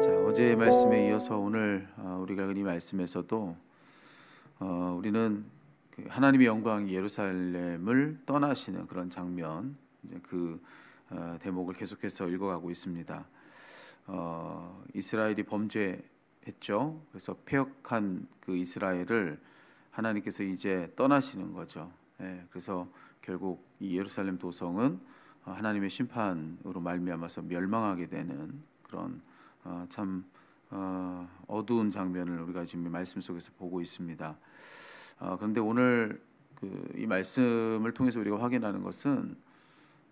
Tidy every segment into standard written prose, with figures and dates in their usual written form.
자, 어제의 말씀에 이어서 오늘 우리가 읽은 이 말씀에서도 우리는 그 하나님의 영광이 예루살렘을 떠나시는 그런 장면, 이제 그 대목을 계속해서 읽어가고 있습니다. 이스라엘이 범죄했죠. 그래서 패역한 그 이스라엘을 하나님께서 이제 떠나시는 거죠. 그래서 결국 이 예루살렘 도성은 하나님의 심판으로 말미암아서 멸망하게 되는 그런 참 어두운 장면을 우리가 지금 말씀 속에서 보고 있습니다. 그런데 오늘 이 말씀을 통해서 우리가 확인하는 것은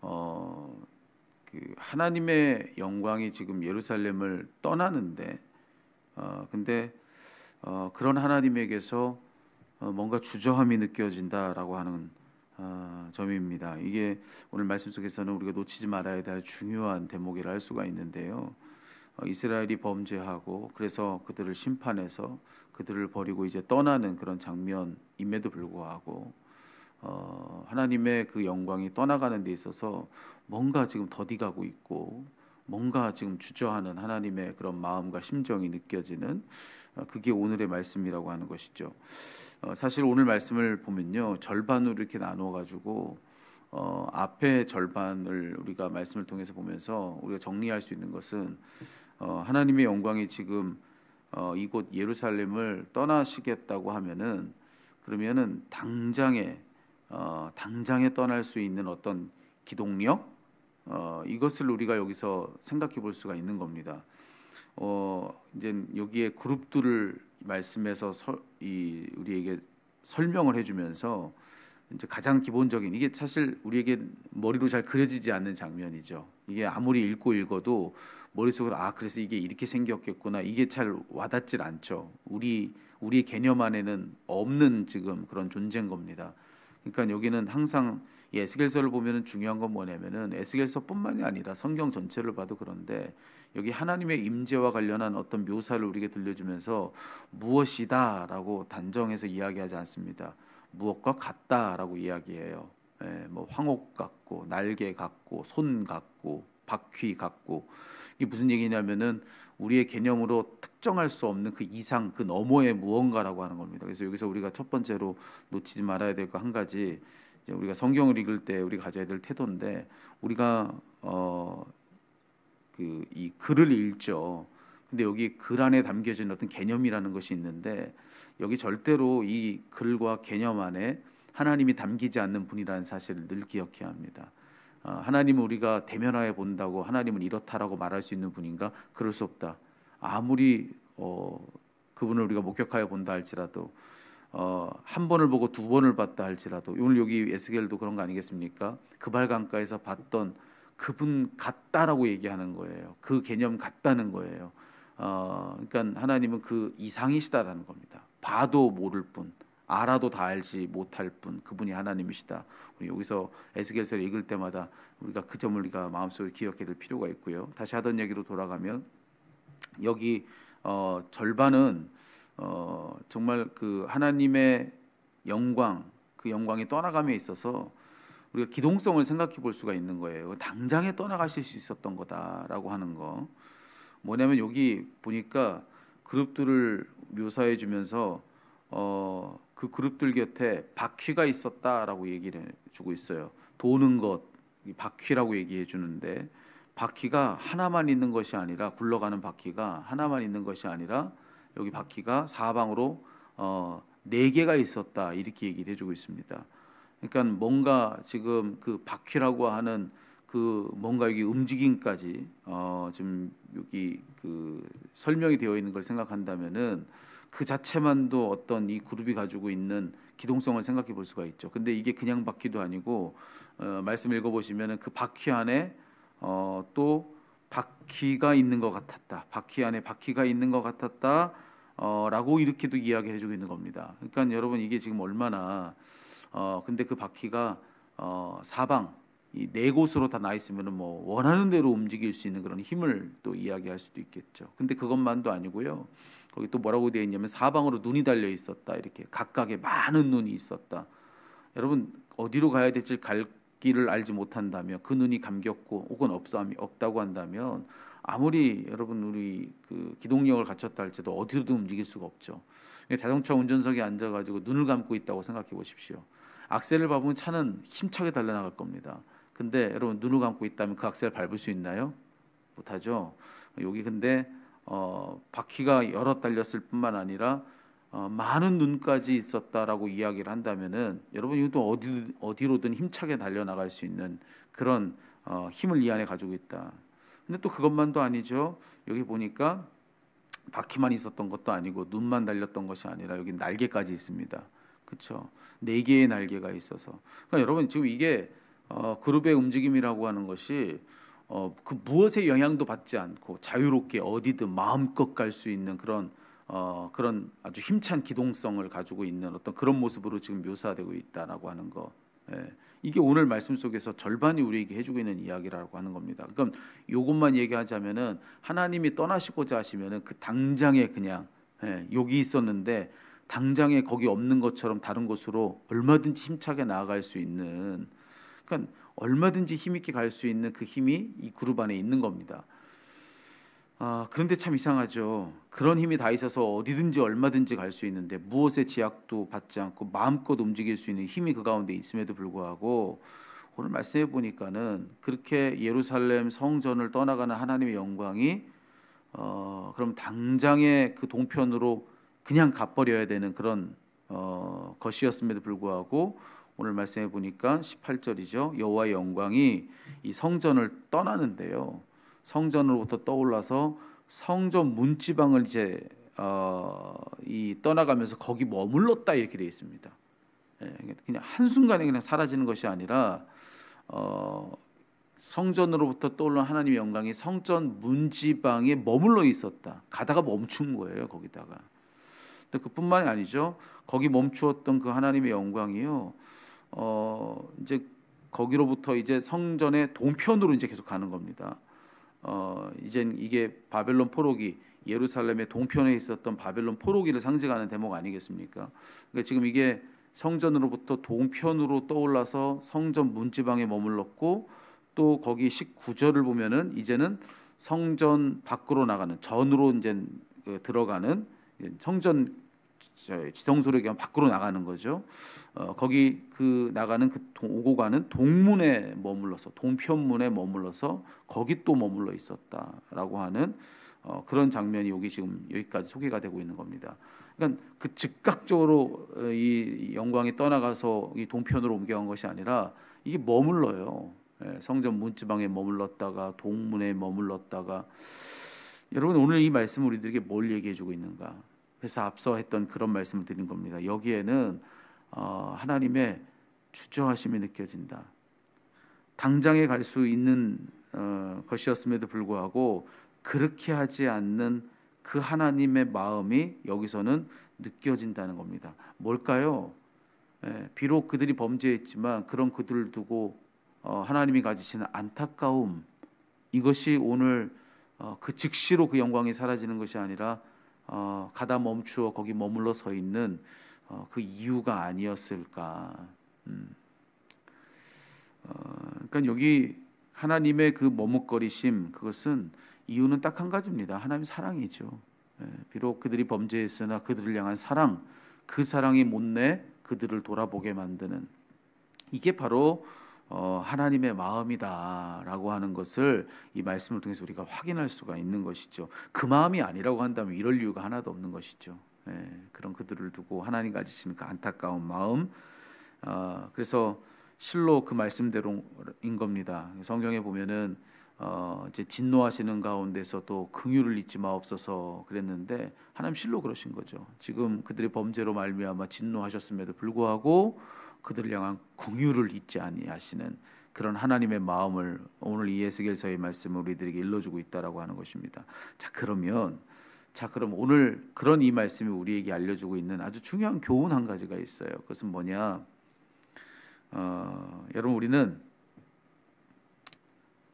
그 하나님의 영광이 지금 예루살렘을 떠나는데, 근데 그런 하나님에게서 뭔가 주저함이 느껴진다라고 하는 점입니다. 이게 오늘 말씀 속에서는 우리가 놓치지 말아야 될 중요한 대목이라 할 수가 있는데요. 이스라엘이 범죄하고 그래서 그들을 심판해서 그들을 버리고 이제 떠나는 그런 장면임에도 불구하고 하나님의 그 영광이 떠나가는 데 있어서 뭔가 지금 더디가고 있고 뭔가 지금 주저하는 하나님의 그런 마음과 심정이 느껴지는 그게 오늘의 말씀이라고 하는 것이죠. 사실 오늘 말씀을 보면요, 절반으로 이렇게 나누어 가지고 앞에 절반을 우리가 말씀을 통해서 보면서 우리가 정리할 수 있는 것은 하나님의 영광이 지금 이곳 예루살렘을 떠나시겠다고 하면은, 그러면은 당장에 떠날 수 있는 어떤 기동력, 이것을 우리가 여기서 생각해 볼 수가 있는 겁니다. 이제 여기에 그룹들을 말씀에서 우리에게 설명을 해주면서 이제 가장 기본적인, 이게 사실 우리에게 머리로 잘 그려지지 않는 장면이죠. 이게 아무리 읽어도 머릿속으로 그래서 이게 이렇게 생겼겠구나, 이게 잘 와닿질 않죠. 우리의 개념 안에는 없는 지금 그런 존재인 겁니다. 그러니까 여기는 항상 이 에스겔서를 보면은 중요한 건 뭐냐면은, 에스겔서뿐만이 아니라 성경 전체를 봐도 그런데 여기 하나님의 임재와 관련한 어떤 묘사를 우리에게 들려주면서 무엇이다라고 단정해서 이야기하지 않습니다. 무엇과 같다라고 이야기해요. 뭐 황옥 같고 날개 같고 손 같고 바퀴 같고, 이게 무슨 얘기냐면은 우리의 개념으로 특정할 수 없는 그 이상, 그 너머의 무언가라고 하는 겁니다. 그래서 여기서 우리가 첫 번째로 놓치지 말아야 될 거 한 가지, 이제 우리가 성경을 읽을 때 우리가 가져야 될 태도인데, 우리가 이 글을 읽죠. 근데 여기 글 안에 담겨진 어떤 개념이라는 것이 있는데, 여기 절대로 이 글과 개념 안에 하나님이 담기지 않는 분이라는 사실을 늘 기억해야 합니다. 하나님을 우리가 대면하여 본다고 하나님은 이렇다라고 말할 수 있는 분인가? 그럴 수 없다. 아무리 그분을 우리가 목격하여 본다 할지라도, 한 번을 보고 두 번을 봤다 할지라도, 오늘 여기 에스겔도 그런 거 아니겠습니까? 그발 강가에서 봤던 그분 같다라고 얘기하는 거예요. 그 개념 같다는 거예요. 그러니까 하나님은 그 이상이시다라는 겁니다. 봐도 모를 뿐, 알아도 다 알지 못할 뿐, 그분이 하나님이시다. 우리 여기서 에스겔서를 읽을 때마다 우리가 그 점을 우리가 마음속에 기억해야 될 필요가 있고요. 다시 하던 얘기로 돌아가면, 여기 절반은 정말 그 하나님의 영광, 그 영광이 떠나감에 있어서 우리가 기동성을 생각해 볼 수가 있는 거예요. 당장에 떠나가실 수 있었던 거다라고 하는 거. 뭐냐면 여기 보니까 그룹들을 묘사해 주면서 그 그룹들 곁에 바퀴가 있었다라고 얘기를 해주고 있어요. 도는 것, 바퀴라고 얘기해 주는데, 바퀴가 하나만 있는 것이 아니라, 굴러가는 바퀴가 하나만 있는 것이 아니라 여기 바퀴가 사방으로 네 개가 있었다, 이렇게 얘기를 해주고 있습니다. 그러니까 뭔가 지금 그 바퀴라고 하는 그 뭔가 여기 움직임까지 지금 여기 그 설명이 되어 있는 걸 생각한다면은, 그 자체만도 어떤 이 그룹이 가지고 있는 기동성을 생각해 볼 수가 있죠. 근데 이게 그냥 바퀴도 아니고, 말씀 읽어 보시면은 그 바퀴 안에 또 바퀴가 있는 것 같았다. 바퀴 안에 바퀴가 있는 것 같았다. 라고 이렇게도 이야기를 해주고 있는 겁니다. 그러니까 여러분, 이게 지금 얼마나 근데 그 바퀴가 사방 이 네 곳으로 다 나 있으면은 뭐 원하는 대로 움직일 수 있는 그런 힘을 또 이야기할 수도 있겠죠. 근데 그것만도 아니고요. 거기 또 뭐라고 되어 있냐면, 사방으로 눈이 달려 있었다. 이렇게 각각의 많은 눈이 있었다. 여러분, 어디로 가야 될지 길을 알지 못한다면, 그 눈이 감겼고 혹은 없다고 한다면, 아무리 여러분 우리 그 기동력을 갖췄다 할지도 어디로도 움직일 수가 없죠. 자동차 운전석에 앉아가지고 눈을 감고 있다고 생각해 보십시오. 악셀을 밟으면 차는 힘차게 달려나갈 겁니다. 근데 여러분 눈을 감고 있다면 그 악셀을 밟을 수 있나요? 못하죠. 여기 근데 바퀴가 여러 달렸을 뿐만 아니라 많은 눈까지 있었다라고 이야기를 한다면은, 여러분 이것도 어디로든 힘차게 달려나갈 수 있는 그런 힘을 이 안에 가지고 있다. 근데 또 그것만도 아니죠. 여기 보니까 바퀴만 있었던 것도 아니고 눈만 달렸던 것이 아니라 여기 날개까지 있습니다. 그렇죠? 4개의 날개가 있어서. 그러니까 여러분 지금 이게 그룹의 움직임이라고 하는 것이 그 무엇의 영향도 받지 않고 자유롭게 어디든 마음껏 갈 수 있는 그런 아주 힘찬 기동성을 가지고 있는 어떤 그런 모습으로 지금 묘사되고 있다라고 하는 거. 예. 이게 오늘 말씀 속에서 절반이 우리에게 해주고 있는 이야기라고 하는 겁니다. 그럼 이것만 얘기하자면은, 하나님이 떠나시고자 하시면은 그 당장에 그냥 여기 있었는데 당장에 거기 없는 것처럼 다른 곳으로 얼마든지 힘차게 나아갈 수 있는, 그러니까 얼마든지 힘있게 갈 수 있는 그 힘이 이 그룹 안에 있는 겁니다. 그런데 참 이상하죠. 그런 힘이 다 있어서 어디든지 얼마든지 갈 수 있는데 무엇의 제약도 받지 않고 마음껏 움직일 수 있는 힘이 그 가운데 있음에도 불구하고, 오늘 말씀해 보니까는 그렇게 예루살렘 성전을 떠나가는 하나님의 영광이 그럼 당장에 그 동편으로 그냥 가버려야 되는 그런 것이었음에도 불구하고, 오늘 말씀해 보니까 18절이죠. 여호와의 영광이 이 성전을 떠나는데요, 성전으로부터 떠올라서 성전 문지방을 이제 이 떠나가면서 거기 머물렀다, 이렇게 되어 있습니다. 그냥 한순간에 그냥 사라지는 것이 아니라 성전으로부터 떠올라 하나님의 영광이 성전 문지방에 머물러 있었다. 가다가 멈춘 거예요, 거기다가. 근데 그뿐만이 아니죠. 거기 멈추었던 그 하나님의 영광이요, 이제 거기로부터 이제 성전의 동편으로 이제 계속 가는 겁니다. 이젠 이게 바벨론 포로기, 예루살렘의 동편에 있었던 바벨론 포로기를 상징하는 대목 아니겠습니까? 그러니까 지금 이게 성전으로부터 동편으로 떠올라서 성전 문지방에 머물렀고, 또 거기 19절을 보면은 이제는 성전 밖으로 나가는, 전으로 이제 들어가는, 성전 지성소로 얘기하면 밖으로 나가는 거죠. 거기 그 나가는 그 오고 가는 동문에 머물러서, 동편문에 머물러서 거기 또 머물러 있었다라고 하는 그런 장면이 여기 지금 여기까지 소개가 되고 있는 겁니다. 그러니까 그 즉각적으로 이 영광이 떠나가서 이 동편으로 옮겨간 것이 아니라 이게 머물러요. 성전 문지방에 머물렀다가 동문에 머물렀다가. 여러분 오늘 이 말씀 우리들에게 뭘 얘기해 주고 있는가? 그래서 앞서 했던 그런 말씀을 드린 겁니다. 여기에는 하나님의 주저하심이 느껴진다. 당장에 갈 수 있는 것이었음에도 불구하고 그렇게 하지 않는 그 하나님의 마음이 여기서는 느껴진다는 겁니다. 뭘까요? 비록 그들이 범죄했지만 그런 그들을 두고 하나님이 가지시는 안타까움, 이것이 오늘 그 즉시로 그 영광이 사라지는 것이 아니라 가다 멈추어 거기 머물러 서 있는 그 이유가 아니었을까. 그러니까 여기 하나님의 그 머뭇거리심, 그것은 이유는 딱 한 가지입니다. 하나님 사랑이죠. 비록 그들이 범죄했으나 그들을 향한 사랑, 그 사랑이 못내 그들을 돌아보게 만드는, 이게 바로 하나님의 마음이다라고 하는 것을 이 말씀을 통해서 우리가 확인할 수가 있는 것이죠. 그 마음이 아니라고 한다면 이럴 이유가 하나도 없는 것이죠. 그런 그들을 두고 하나님 가지시는 그 안타까운 마음, 그래서 실로 그 말씀대로인 겁니다. 성경에 보면은 이제 진노하시는 가운데서도 긍휼을 잊지 마옵소서 그랬는데, 하나님 실로 그러신 거죠. 지금 그들의 범죄로 말미암아 진노하셨음에도 불구하고 그들을 향한 긍휼을 잊지 아니하시는 그런 하나님의 마음을 오늘 이 에스겔서의 말씀을 우리들에게 일러주고 있다라고 하는 것입니다. 그럼 오늘 그런 이 말씀이 우리에게 알려주고 있는 아주 중요한 교훈 한 가지가 있어요. 그것은 뭐냐? 여러분 우리는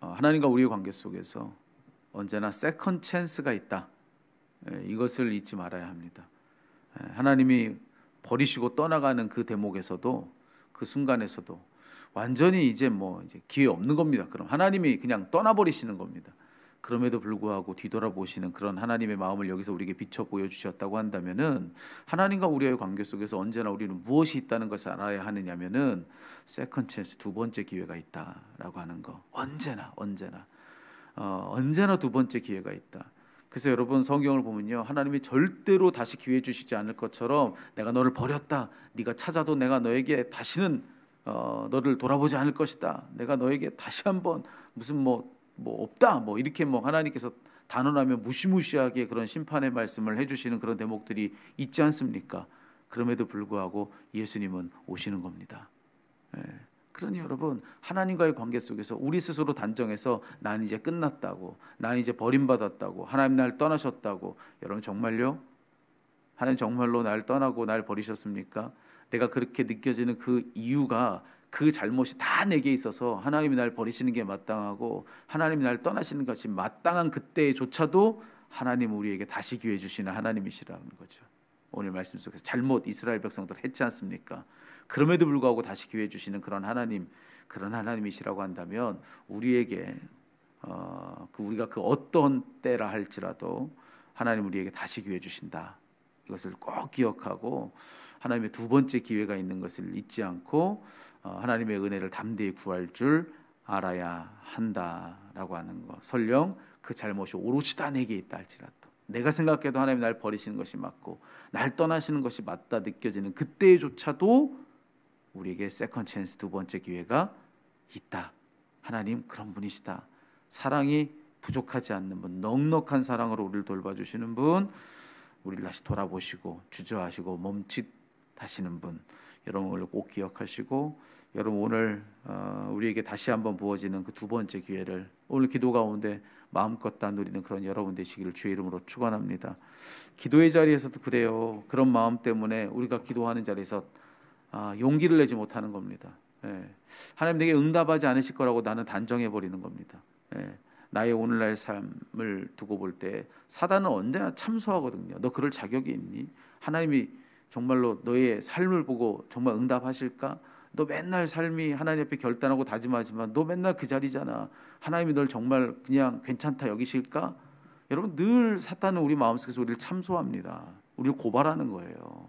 하나님과 우리의 관계 속에서 언제나 세컨 찬스가 있다. 이것을 잊지 말아야 합니다. 하나님이 버리시고 떠나가는 그 대목에서도, 그 순간에서도 완전히 이제 기회 없는 겁니다. 그럼 하나님이 그냥 떠나버리시는 겁니다. 그럼에도 불구하고 뒤돌아보시는 그런 하나님의 마음을 여기서 우리에게 비춰 보여주셨다고 한다면은, 하나님과 우리의 관계 속에서 언제나 우리는 무엇이 있다는 것을 알아야 하느냐면은 세컨 찬스, 두 번째 기회가 있다라고 하는 거. 언제나 두 번째 기회가 있다. 그래서 여러분, 성경을 보면요, 하나님이 절대로 다시 기회 주시지 않을 것처럼 내가 너를 버렸다, 네가 찾아도 내가 너에게 다시는 너를 돌아보지 않을 것이다, 내가 너에게 다시 한번 무슨 없다, 이렇게 하나님께서 단언하며 무시무시하게 그런 심판의 말씀을 해주시는 그런 대목들이 있지 않습니까? 그럼에도 불구하고 예수님은 오시는 겁니다. 예. 그러니 여러분, 하나님과의 관계 속에서 우리 스스로 단정해서 난 이제 끝났다고, 난 이제 버림받았다고, 하나님 날 떠나셨다고, 여러분 정말요? 하나님 정말로 날 떠나고 날 버리셨습니까? 내가 그렇게 느껴지는 그 이유가, 그 잘못이 다 내게 있어서 하나님이 날 버리시는 게 마땅하고 하나님이 날 떠나시는 것이 마땅한 그때조차도 하나님 우리에게 다시 기회 주시는 하나님이시라는 거죠. 오늘 말씀 속에서 잘못 이스라엘 백성들 했지 않습니까? 그럼에도 불구하고 다시 기회 주시는 그런 하나님이시라고 한다면, 우리에게 우리가 그 어떤 때라 할지라도 하나님 우리에게 다시 기회 주신다. 이것을 꼭 기억하고 하나님의 두 번째 기회가 있는 것을 잊지 않고 하나님의 은혜를 담대히 구할 줄 알아야 한다라고 하는 것. 설령 그 잘못이 오롯이 다 내게 있다 할지라도, 내가 생각해도 하나님 날 버리시는 것이 맞고 날 떠나시는 것이 맞다 느껴지는 그때조차도 우리에게 세컨 찬스, 두 번째 기회가 있다. 하나님 그런 분이시다. 사랑이 부족하지 않는 분, 넉넉한 사랑으로 우리를 돌봐주시는 분, 우리를 다시 돌아보시고 주저하시고 멈칫하시는 분, 여러분을 꼭 기억하시고, 여러분 오늘 우리에게 다시 한번 부어지는 그 두 번째 기회를 오늘 기도 가운데 마음껏 다 누리는 그런 여러분 되시기를 주의 이름으로 축원합니다. 기도의 자리에서도 그래요. 그런 마음 때문에 우리가 기도하는 자리에서 용기를 내지 못하는 겁니다. 하나님 내게 응답하지 않으실 거라고 나는 단정해 버리는 겁니다. 나의 오늘날 삶을 두고 볼 때 사단은 언제나 참소하거든요. 너 그럴 자격이 있니? 하나님이 정말로 너의 삶을 보고 정말 응답하실까? 너 맨날 삶이 하나님 앞에 결단하고 다짐하지만 너 맨날 그 자리잖아. 하나님이 널 정말 그냥 괜찮다 여기실까? 여러분, 늘 사탄은 우리 마음속에서 우리를 참소합니다. 우리를 고발하는 거예요.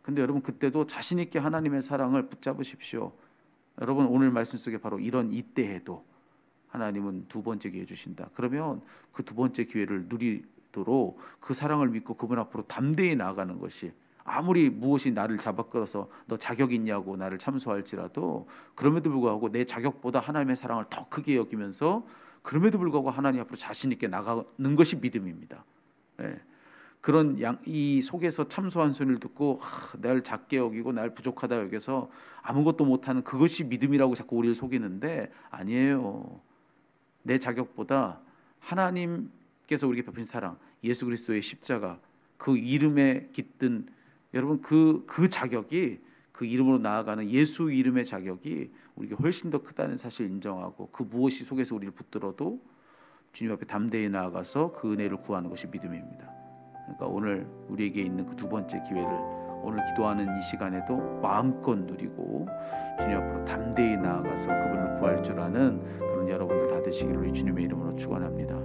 근데 여러분, 그때도 자신 있게 하나님의 사랑을 붙잡으십시오. 여러분, 오늘 말씀 속에 바로 이런 이때에도 하나님은 두 번째 기회 주신다. 그러면 그 두 번째 기회를 누리도록 그 사랑을 믿고 그분 앞으로 담대히 나아가는 것이, 아무리 무엇이 나를 잡아끌어서 너 자격 있냐고 나를 참소할지라도 그럼에도 불구하고 내 자격보다 하나님의 사랑을 더 크게 여기면서 그럼에도 불구하고 하나님 앞으로 자신 있게 나가는 것이 믿음입니다. 그런 이 속에서 참소한 소리를 듣고 날 작게 여기고 날 부족하다 여겨서 아무것도 못하는 그것이 믿음이라고 자꾸 우리를 속이는데, 아니에요. 내 자격보다 하나님께서 우리에게 베푸신 사랑, 예수 그리스도의 십자가, 그 이름에 깃든 여러분 그 자격이, 그 이름으로 나아가는 예수 이름의 자격이 우리에게 훨씬 더 크다는 사실 인정하고, 그 무엇이 속에서 우리를 붙들어도 주님 앞에 담대히 나아가서 그 은혜를 구하는 것이 믿음입니다. 그러니까 오늘 우리에게 있는 그 두 번째 기회를 오늘 기도하는 이 시간에도 마음껏 누리고 주님 앞으로 담대히 나아가서 그분을 구할 줄 아는 그런 여러분들 다 되시기를 주님의 이름으로 축원합니다.